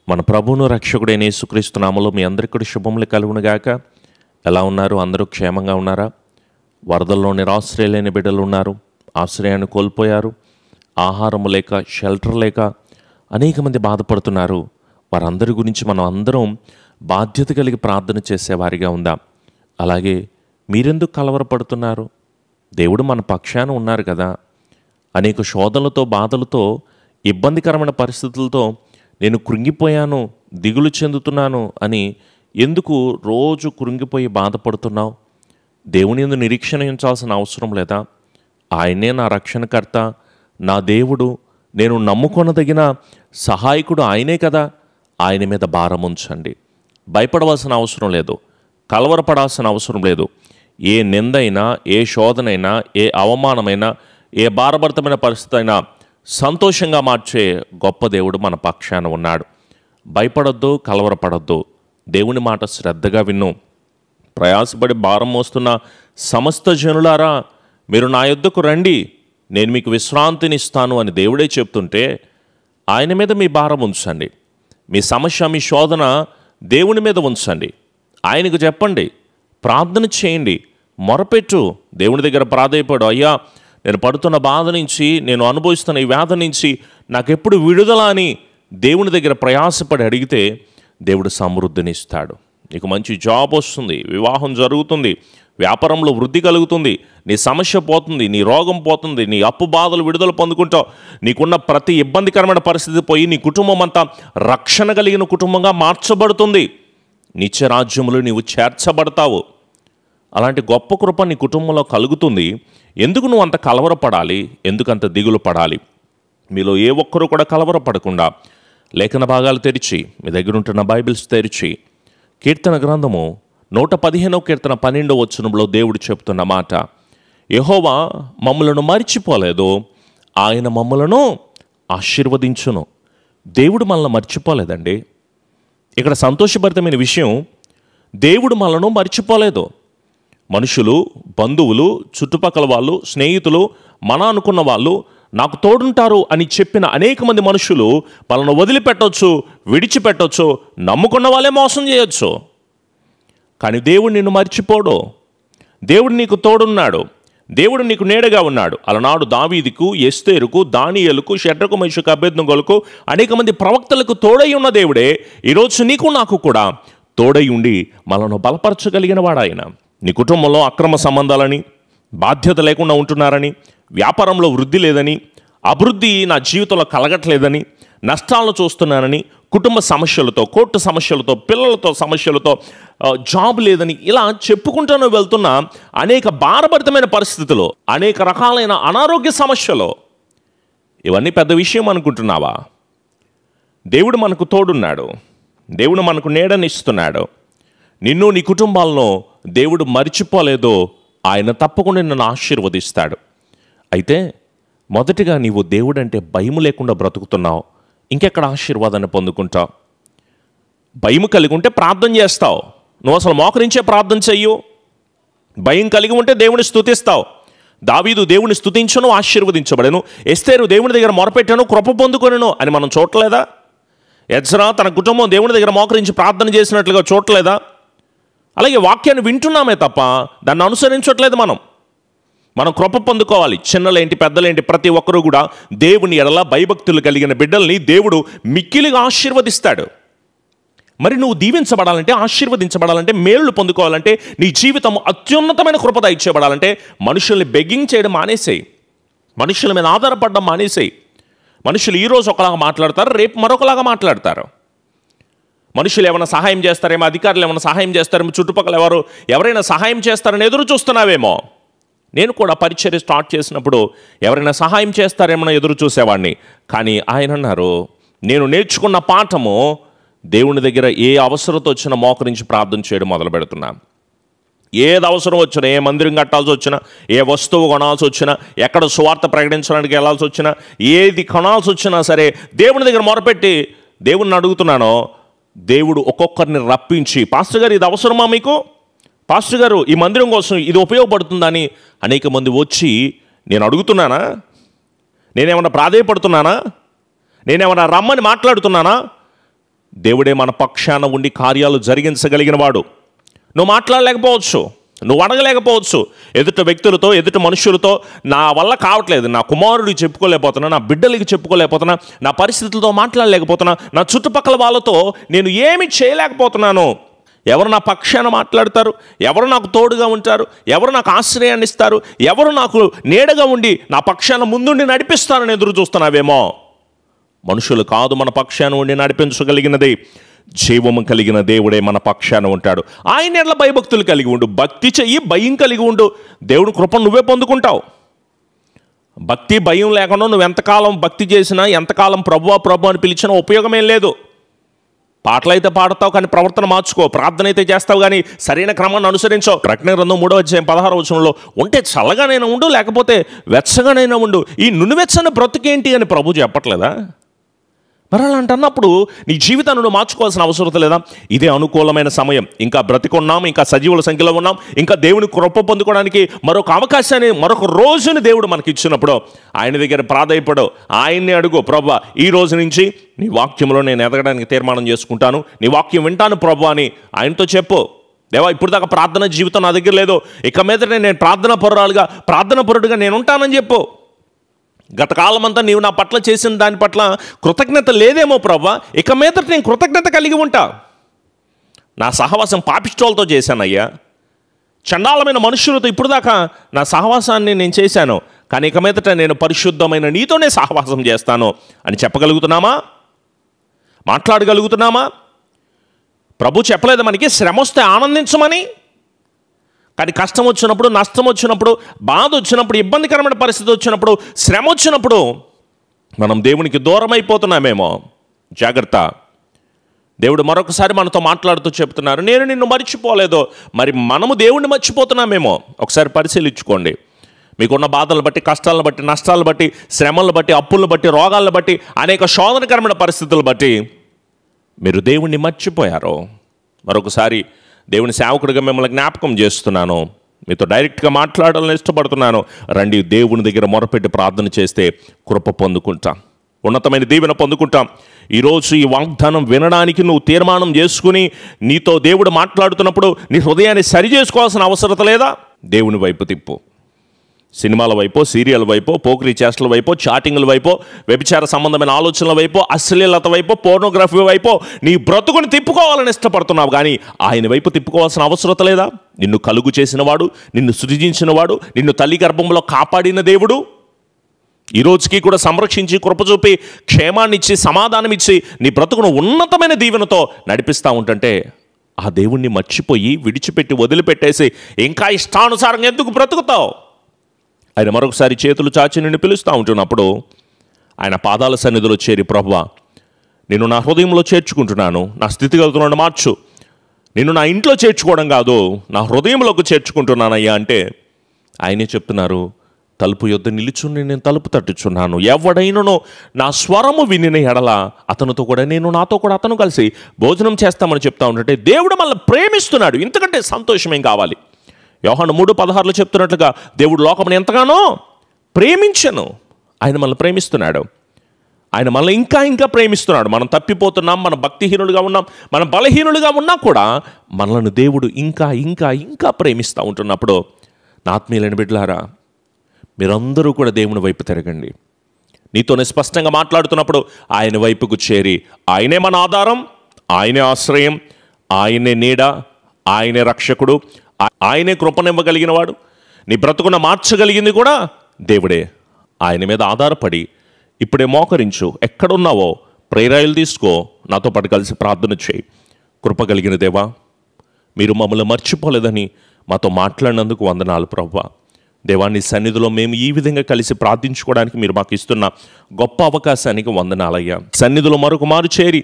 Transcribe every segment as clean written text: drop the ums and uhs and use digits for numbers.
మన ప్రభువును రక్షకుడైన యేసుక్రీస్తు నామములో మీ అందరికీ కూడా శుభములు కలుగునుగాక. ఎలా ఉన్నారు? అందరూ క్షేమంగా ఉన్నారా? వరదల్లో నిరాశ్రయులైన బిడ్డలు ఉన్నారు, ఆశ్రయాన్ని కోల్పోయారు, ఆహారము లేక షెల్టర్ లేక అనేక మంది బాధపడుతున్నారు. వారందరి గురించి మనం అందరం బాధ్యత కలిగి ప్రార్థన చేసేవారిగా ఉందాం. అలాగే మీరెందుకు కలవరపడుతున్నారు? దేవుడు మన పక్షాన ఉన్నారు కదా. అనేక శోధనలతో, బాధలతో, ఇబ్బందికరమైన పరిస్థితులతో నేను కృంగిపోయాను, దిగులు చెందుతున్నాను అని ఎందుకు రోజు కృంగిపోయి బాధపడుతున్నావు? దేవుని యందు నిరీక్షణ ఉంచాల్సిన అవసరం లేదా? ఆయనే నా రక్షణకర్త, నా దేవుడు, నేను నమ్ముకొనదగిన సహాయకుడు ఆయనే కదా. ఆయన మీద భారం ఉంచండి. భయపడవలసిన అవసరం లేదు, కలవరపడాల్సిన అవసరం లేదు. ఏ నిందైనా, ఏ శోధనైనా, ఏ అవమానమైనా, ఏ భారభరితమైన పరిస్థితి అయినా సంతోషంగా మార్చే గొప్ప దేవుడు మన పక్షాన ఉన్నాడు. భయపడొద్దు, కలవరపడొద్దు. దేవుని మాట శ్రద్ధగా విను. ప్రయాసపడి భారం మోస్తున్న సమస్త జనులారా, మీరు నా యొద్దకు రండి, నేను మీకు విశ్రాంతినిస్తాను అని దేవుడే చెప్తుంటే ఆయన మీద మీ భారం ఉంచండి. మీ సమస్య, మీ శోధన దేవుని మీద ఉంచండి. ఆయనకు చెప్పండి, ప్రార్థన చేయండి, మొరపెట్టు. దేవుని దగ్గర ప్రాధేయపడు. అయ్యా, నేను పడుతున్న బాధ నుంచి, నేను అనుభవిస్తున్న ఈ వ్యాధి నుంచి నాకెప్పుడు విడుదల అని దేవుని దగ్గర ప్రయాసపడి అడిగితే దేవుడు సమృద్ధినిస్తాడు. నీకు మంచి జాబ్ వస్తుంది, వివాహం జరుగుతుంది, వ్యాపారంలో వృద్ధి కలుగుతుంది, నీ సమస్య పోతుంది, నీ రోగం పోతుంది, నీ అప్పు బాధలు విడుదల పొందుకుంటావు. నీకున్న ప్రతి ఇబ్బందికరమైన పరిస్థితి పోయి నీ కుటుంబం అంతా రక్షణ కలిగిన కుటుంబంగా మార్చబడుతుంది. నిత్య రాజ్యములో నీవు చేర్చబడతావు. అలాంటి గొప్ప కృప నీ కుటుంబంలో కలుగుతుంది. ఎందుకు నువ్వు అంత కలవరపడాలి? ఎందుకంత దిగులు పడాలి? మీలో ఏ ఒక్కరూ కూడా కలవరపడకుండా లేఖన భాగాలు తెరిచి, మీ దగ్గర ఉంటున్న బైబిల్స్ తెరిచి, కీర్తన గ్రంథము 115వ కీర్తన 12వ వచనంలో దేవుడు చెప్తున్న మాట, యెహోవా మమ్ములను మర్చిపోలేదు, ఆయన మమ్ములను ఆశీర్వదించును. దేవుడు మనల్ని మర్చిపోలేదండి. ఇక్కడ సంతోషభరితమైన విషయం, దేవుడు మనలను మర్చిపోలేదు. మనుషులు, బంధువులు, చుట్టుపక్కల వాళ్ళు, స్నేహితులు, మన అనుకున్న వాళ్ళు నాకు తోడుంటారు అని చెప్పిన అనేక మంది మనుషులు వాళ్ళను వదిలిపెట్టవచ్చు, విడిచిపెట్టవచ్చు, నమ్ముకున్న వాళ్ళే మోసం చేయొచ్చు. కానీ దేవుడు నిన్ను మర్చిపోడు. దేవుడు నీకు తోడున్నాడు, దేవుడు నీకు నీడగా ఉన్నాడు. అలనాడు దావీదుకు, ఎస్తేరుకు, దానియేలుకు, షడ్రకు, మేషకు, అబేద్నెగోలకు, అనేక మంది ప్రవక్తలకు తోడై ఉన్న దేవుడే ఈరోజు నీకు నాకు కూడా తోడై ఉండి మనను బలపరచగలిగిన వాడాయన. నీ కుటుంబంలో అక్రమ సంబంధాలని, బాధ్యత లేకుండా ఉంటున్నారని, వ్యాపారంలో వృద్ధి లేదని, అభివృద్ధి నా జీవితంలో కలగట్లేదని, నష్టాలను చూస్తున్నానని, కుటుంబ సమస్యలతో, కోర్టు సమస్యలతో, పిల్లలతో సమస్యలతో, జాబ్ లేదని, ఇలా చెప్పుకుంటూనే వెళ్తున్న అనేక భారభరితమైన పరిస్థితులు, అనేక రకాలైన అనారోగ్య సమస్యలు, ఇవన్నీ పెద్ద విషయం అనుకుంటున్నావా? దేవుడు మనకు తోడున్నాడు, దేవుడు మనకు నీడనిస్తున్నాడు. నిన్ను, నీ కుటుంబాలను దేవుడు మర్చిపోలేదో ఆయన తప్పకుండా నిన్ను ఆశీర్వదిస్తాడు. అయితే మొదటిగా నీవు దేవుడంటే భయం లేకుండా బ్రతుకుతున్నావు, ఇంకెక్కడ ఆశీర్వాదాన్ని పొందుకుంటావు? భయం కలిగి ఉంటే ప్రార్థన చేస్తావు, నువ్వు అసలు మోకరించే ప్రార్థన చెయ్యు. భయం కలిగి ఉంటే దేవుని స్తుతిస్తావు. దావీదు దేవుని స్తుతించను, ఆశీర్వదించబడను. ఎస్తేరు దేవుని దగ్గర మొరపెట్టాను, కృప పొందుకొనెను అని మనం చూడలేదా? ఎజ్రా తన కుటుంబం దేవుని దగ్గర మోకరించి ప్రార్థన చేసినట్లుగా చూడలేదా? అలాగే వాక్యాన్ని వింటున్నామే తప్ప దాన్ని అనుసరించట్లేదు. మనం కృప పొందుకోవాలి. చిన్నలేంటి, పెద్దలేంటి, ప్రతి ఒక్కరూ కూడా దేవుని ఎడల భయభక్తులు కలిగిన బిడ్డల్ని దేవుడు మిక్కిలిగా ఆశీర్వదిస్తాడు. మరి నువ్వు దీవించబడాలంటే, ఆశీర్వదించబడాలంటే, మేలు పొందుకోవాలంటే, నీ జీవితం అత్యున్నతమైన కృప దయచేయబడాలంటే మనుషుల్ని బెగ్గింగ్ చేయడం మానేసేయి. మనుషుల మీద ఆధారపడడం మానేసేయి. మనుషులు ఈరోజు ఒకలాగా మాట్లాడతారు, రేపు మరొకలాగా మాట్లాడతారు. మనుషులు ఏమైనా సహాయం చేస్తారేమో, అధికారులు ఏమైనా సహాయం చేస్తారేమో, చుట్టుపక్కల ఎవరైనా సహాయం చేస్తారని ఎదురు చూస్తున్నావేమో. నేను కూడా పరిచర్య స్టార్ట్ చేసినప్పుడు ఎవరైనా సహాయం చేస్తారేమో ఎదురు చూసేవాడిని. కానీ ఆయన అన్నారు, నేను నేర్చుకున్న పాఠము, దేవుని దగ్గర ఏ అవసరత వచ్చినా మోకరించి ప్రార్థన చేయడం మొదలు పెడుతున్నాను. ఏది అవసరం వచ్చినా, ఏ మందిరం కట్టాల్సి వచ్చినా, ఏ వస్తువు కొనాల్సి వచ్చినా, ఎక్కడ సువార్త ప్రకటించడానికి వెళ్ళాల్సి వచ్చినా, ఏది కొనాల్సి వచ్చినా సరే దేవుని దగ్గర మొరపెట్టి దేవుణ్ణి అడుగుతున్నానో, దేవుడు ఒక్కొక్కరిని రప్పించి, పాస్టర్ గారు ఇది అవసరమా మీకు? పాస్టర్ గారు ఈ మందిరం కోసం ఇది ఉపయోగపడుతుందని అనేక మంది వచ్చి నేను అడుగుతున్నానా? నేనేమన్నా ప్రాధేయపడుతున్నానా? నేనేమన్నా రమ్మని మాట్లాడుతున్నానా? దేవుడే మన పక్షాన ఉండి కార్యాలు జరిగించగలిగిన వాడు. నువ్వు మాట్లాడలేకపోవచ్చు, నువ్వు అడగలేకపోవచ్చు, ఎదుట వ్యక్తులతో, ఎదుట మనుషులతో నా వల్ల కావట్లేదు, నా కుమారుడికి చెప్పుకోలేకపోతున్నా, నా బిడ్డలకి చెప్పుకోలేకపోతున్నా, నా పరిస్థితులతో మాట్లాడలేకపోతున్నా, నా చుట్టుపక్కల వాళ్ళతో నేను ఏమి చేయలేకపోతున్నాను. ఎవరు నా పక్షాన మాట్లాడతారు, ఎవరు నాకు తోడుగా ఉంటారు, ఎవరు నాకు ఆశ్రయాన్ని ఇస్తారు, ఎవరు నాకు నీడగా ఉండి నా పక్షాన ముందుండి నడిపిస్తారని ఎదురు చూస్తున్నావేమో. మనుషులు కాదు మన పక్షాన ఉండి నడిపించగలిగినది, జీవము కలిగిన దేవుడే మన పక్షాన ఉంటాడు. ఆయన ఎట్లా భయభక్తులు కలిగి ఉండు, భక్తి చెయ్యి, భయం కలిగి ఉండు, దేవుడి కృప నువ్వే పొందుకుంటావు. భక్తి భయం లేకుండా నువ్వు ఎంతకాలం భక్తి చేసినా, ఎంతకాలం ప్రభువా ప్రభు అని పిలిచినా ఉపయోగమేం లేదు. పాటలైతే పాడతావు కానీ ప్రవర్తన మార్చుకో, ప్రార్థన అయితే చేస్తావు కానీ సరైన క్రమాన్ని అనుసరించవు. ప్రకటన గ్రంథం 3:16 ఉంటే చల్లగానైనా ఉండు, లేకపోతే వెచ్చగానైనా ఉండు, ఈ నునువెచ్చని బ్రతుకేంటి అని ప్రభు చెప్పట్లేదా? మరి అలాంటి అన్నప్పుడు నీ జీవితాన్ని నువ్వు మార్చుకోవాల్సిన అవసరం లేదా? ఇదే అనుకూలమైన సమయం. ఇంకా బ్రతికున్నాం, ఇంకా సజీవుల సంఖ్యలో ఉన్నాం, ఇంకా దేవుని కృప పొందుకోవడానికి మరొక అవకాశాన్ని, మరొక రోజుని దేవుడు మనకి ఇచ్చినప్పుడు ఆయన దగ్గర ప్రాధాయపడు, ఆయన్ని అడుగు, ప్రభువా ఈ రోజు నుంచి నీ వాక్యంలో నేను ఎదగడానికి తీర్మానం చేసుకుంటాను, నీ వాక్యం వింటాను ప్రభు అని ఆయనతో చెప్పు. దేవా ఇప్పుడు దాకా ప్రార్థన జీవితం నా దగ్గర లేదు, ఇక మీదట నేను ప్రార్థన పరుడుగా నేను ఉంటానని చెప్పు. గత కాలమంతా నీవు నా పట్ల చేసిన దాని పట్ల కృతజ్ఞత లేదేమో ప్రభా, ఇక మీదట నేను కృతజ్ఞత కలిగి ఉంటా. నా సహవాసం పాపిష్టోలతో చేశానయ్యా, చండాలమైన మనుషులతో ఇప్పుడు దాకా నా సహవాసాన్ని నేను చేశాను, కానీ ఇక మీదట నేను పరిశుద్ధమైన నీతోనే సహవాసం చేస్తాను అని చెప్పగలుగుతున్నామా? మాట్లాడగలుగుతున్నామా? ప్రభు చెప్పలేదు మనకి శ్రమ వస్తే ఆనందించమని. కానీ కష్టం వచ్చినప్పుడు, నష్టం వచ్చినప్పుడు, బాధ వచ్చినప్పుడు, ఇబ్బందికరమైన పరిస్థితి వచ్చినప్పుడు, శ్రమ వచ్చినప్పుడు మనం దేవునికి దూరం అయిపోతున్నామేమో. జాగ్రత్త. దేవుడు మరొకసారి మనతో మాట్లాడుతూ చెప్తున్నారు, నేను నిన్ను మర్చిపోలేదు. మరి మనము దేవుణ్ణి మర్చిపోతున్నామేమో. ఒకసారి పరిశీలించుకోండి. మీకున్న బాధలను బట్టి, కష్టాలను బట్టి, నష్టాలను బట్టి, శ్రమలను బట్టి, అప్పులను బట్టి, రోగాలను బట్టి, అనేక శోధనకరమైన పరిస్థితులను బట్టి మీరు దేవుణ్ణి మర్చిపోయారు. మరొకసారి దేవుని సేవకుడిగా మిమ్మల్ని జ్ఞాపకం చేస్తున్నాను, మీతో డైరెక్ట్గా మాట్లాడాలని ఇష్టపడుతున్నాను. రండి, దేవుని దగ్గర మొరపెట్టి ప్రార్థన చేస్తే కృప పొందుకుంటాం, ఉన్నతమైన దీవెన పొందుకుంటాం. ఈరోజు ఈ వాగ్దానం వినడానికి నువ్వు తీర్మానం చేసుకుని నీతో దేవుడు మాట్లాడుతున్నప్పుడు నీ హృదయాన్ని సరి చేసుకోవాల్సిన అవసరం లేదా? దేవుని వైపు తిప్పు. సినిమాల వైపు, సీరియల్ వైపు, పోకిరీ చేష్టల వైపు, చాటింగ్ల వైపు, వ్యభిచార సంబంధమైన ఆలోచనల వైపు, అశ్లీలత వైపు, పోర్నోగ్రఫీ వైపు నీ బ్రతుకుని తిప్పుకోవాలని ఇష్టపడుతున్నావు, కానీ ఆయన వైపు తిప్పుకోవాల్సిన అవసరం లేదా? నిన్ను కలుగు చేసినవాడు, నిన్ను సృజించినవాడు, నిన్ను తల్లి గర్భంలో కాపాడిన దేవుడు ఈ రోజుకి కూడా సంరక్షించి, కృప చూపి, క్షేమాన్నిచ్చి, సమాధానమిచ్చి నీ బ్రతుకును ఉన్నతమైన దీవెనతో నడిపిస్తూ ఉంటుంటే ఆ దేవుణ్ణి మర్చిపోయి, విడిచిపెట్టి, వదిలిపెట్టేసి ఇంకా ఇష్టానుసారంగా ఎందుకు బ్రతుకుతావు? ఆయన మరొకసారి చేతులు చాచి నిన్ను పిలుస్తూ ఉంటున్నప్పుడు ఆయన పాదాల సన్నిధిలో చేరి, ప్రభువా నిన్ను నా హృదయంలో చేర్చుకుంటున్నాను, నా స్థితిగతులను మార్చు, నిన్ను నా ఇంట్లో చేర్చుకోవడం కాదు నా హృదయంలోకి చేర్చుకుంటున్నానయ్యా అంటే ఆయనే చెప్తున్నారు, తలుపు యొద్ద నిలుచుని నేను తలుపు తట్టుచున్నాను, ఎవడైనను నా స్వరము వినిన ఎడల అతనితో కూడా నేను, నాతో కూడా అతను కలిసి భోజనం చేస్తామని చెప్తా ఉంటే దేవుడు మనల్ని ప్రేమిస్తున్నాడు. ఇంతకంటే సంతోషమేం కావాలి? యోహాను 3:16 చెప్తున్నట్లుగా దేవుడు లోకమును ఎంతగానో ప్రేమించను. ఆయన మనల్ని ప్రేమిస్తున్నాడు, ఆయన మనల్ని ఇంకా ఇంకా ప్రేమిస్తున్నాడు. మనం తప్పిపోతున్నాం, మనం భక్తిహీనులుగా ఉన్నాం, మనం బలహీనులుగా ఉన్నా కూడా మనల్ని దేవుడు ఇంకా ఇంకా ఇంకా ప్రేమిస్తూ ఉంటున్నప్పుడు నా ఆత్మీయులైన బిడ్డలారా, మీరందరూ కూడా దేవుని వైపు తిరగండి. నీతోనే స్పష్టంగా మాట్లాడుతున్నప్పుడు ఆయన వైపుకు చేరి, ఆయనే మన ఆధారం, ఆయనే ఆశ్రయం, ఆయనే నీడ, ఆయనే రక్షకుడు, ఆయనే కృపనివ్వగలిగిన వాడు, నీ బ్రతుకున మార్చగలిగింది కూడా దేవుడే. ఆయన మీద ఆధారపడి ఇప్పుడే మోకరించు, ఎక్కడున్నావో ప్రేరాయలు తీసుకో, నాతో పాటు కలిసి ప్రార్థన చేయి. కృప కలిగిన దేవా, మీరు మమ్మల్ని మర్చిపోలేదని మాతో మాట్లాడినందుకు వందనాలు ప్రభువా. దేవా నీ సన్నిధిలో మేము ఈ విధంగా కలిసి ప్రార్థించుకోవడానికి మీరు మాకు ఇస్తున్న గొప్ప అవకాశానికి వందనాలయ్యా. సన్నిధిలో మరొక మారు చేరి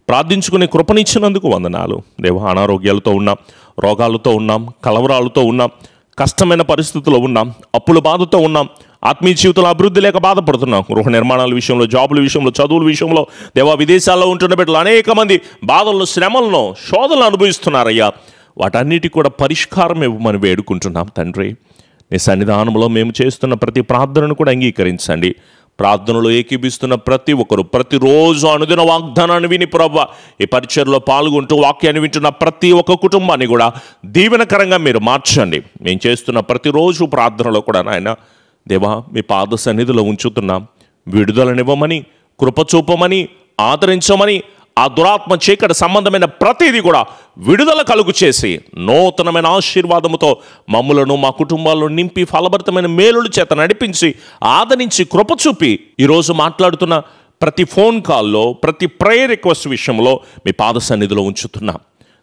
ప్రార్థించుకునే కృపనిచ్చినందుకు వందనాలు దేవా. అనారోగ్యాలతో ఉన్నాం, రోగాలతో ఉన్నాం, కలవరాలతో ఉన్నాం, కష్టమైన పరిస్థితుల్లో ఉన్నాం, అప్పుల బాధతో ఉన్నాం, ఆత్మీయ జీవితంలో అభివృద్ధి లేక బాధపడుతున్నాం, గృహ నిర్మాణాల విషయంలో, జాబుల విషయంలో, చదువుల విషయంలో దేవా, విదేశాల్లో ఉంటున్న బిడ్డలు అనేక మంది బాధలను, శ్రమలను, శోధనలు అనుభవిస్తున్నారయ్యా. వాటన్నిటికి కూడా పరిష్కారం ఇవ్వమని వేడుకుంటున్నాం తండ్రి. నీ సన్నిధానంలో మేము చేస్తున్న ప్రతి ప్రార్థనను కూడా అంగీకరించండి. ప్రార్థనలో ఏకీభిస్తున్న ప్రతి ఒక్కరు ప్రతిరోజు అనుదిన వాగ్దానాన్ని విని ప్రభా ఈ పరిచర్లో పాల్గొంటూ వాక్యాన్ని వింటున్న ప్రతి ఒక్క కుటుంబాన్ని కూడా దీవెనకరంగా మీరు మార్చండి. మేము చేస్తున్న ప్రతిరోజు ప్రార్థనలో కూడా నాయన దేవా మీ పాద సన్నిధిలో ఉంచుతున్నాం. విడుదలనివ్వమని, కృపచూపమని, ఆదరించమని, ఆ దురాత్మ చీకటి సంబంధమైన ప్రతిదీ కూడా విడుదల కలుగు చేసి నూతనమైన ఆశీర్వాదముతో మమ్ములను మా కుటుంబాలను నింపి ఫలభరితమైన మేలుల చేత నడిపించి ఆదరించి కృప చూపి ఈరోజు మాట్లాడుతున్న ప్రతి ఫోన్ కాల్లో ప్రతి ప్రేయర్ రిక్వెస్ట్ విషయంలో మీ పాద సన్నిధిలో ఉంచుతున్నాం.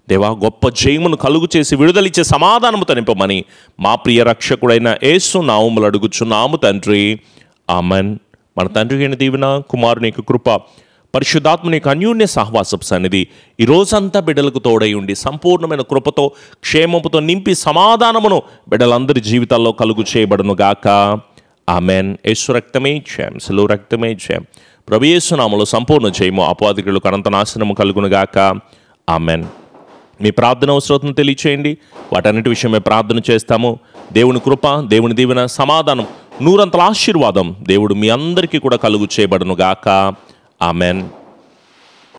దేవా గొప్ప జయమును కలుగు చేసి విడుదలిచ్చే సమాధానముతో నింపమని మా ప్రియ రక్షకుడైన యేసు నామములో అడుగుచున్నాము తండ్రి, ఆమెన్. మన తండ్రి అయిన దీవెన, కుమారుని యొక్క కృప, పరిశుద్ధాత్మని యొక్క అన్యోన్య సహవాసపు సన్నిధి ఈ రోజంతా బిడ్డలకు తోడై ఉండి సంపూర్ణమైన కృపతో క్షేమముతో నింపి సమాధానమును బిడ్డలందరి జీవితాల్లో కలుగు చేయబడును గాక. ఆమెన్. యేసు రక్తమే జయం, సిలువ రక్తమే జయం. ప్రభు యేసు నామములో సంపూర్ణ జయము, అపవాదికులకు అనంత నాశనము కలుగును గాక. ఆమెన్. మీ ప్రార్థన అవసరతను తెలియచేయండి. వాటన్నిటి విషయమే ప్రార్థన చేస్తాము. దేవుని కృప, దేవుని దీవెన, సమాధానం, నూరంతల ఆశీర్వాదం దేవుడు మీ అందరికీ కూడా కలుగు చేయబడును గాక. ఆమెన్.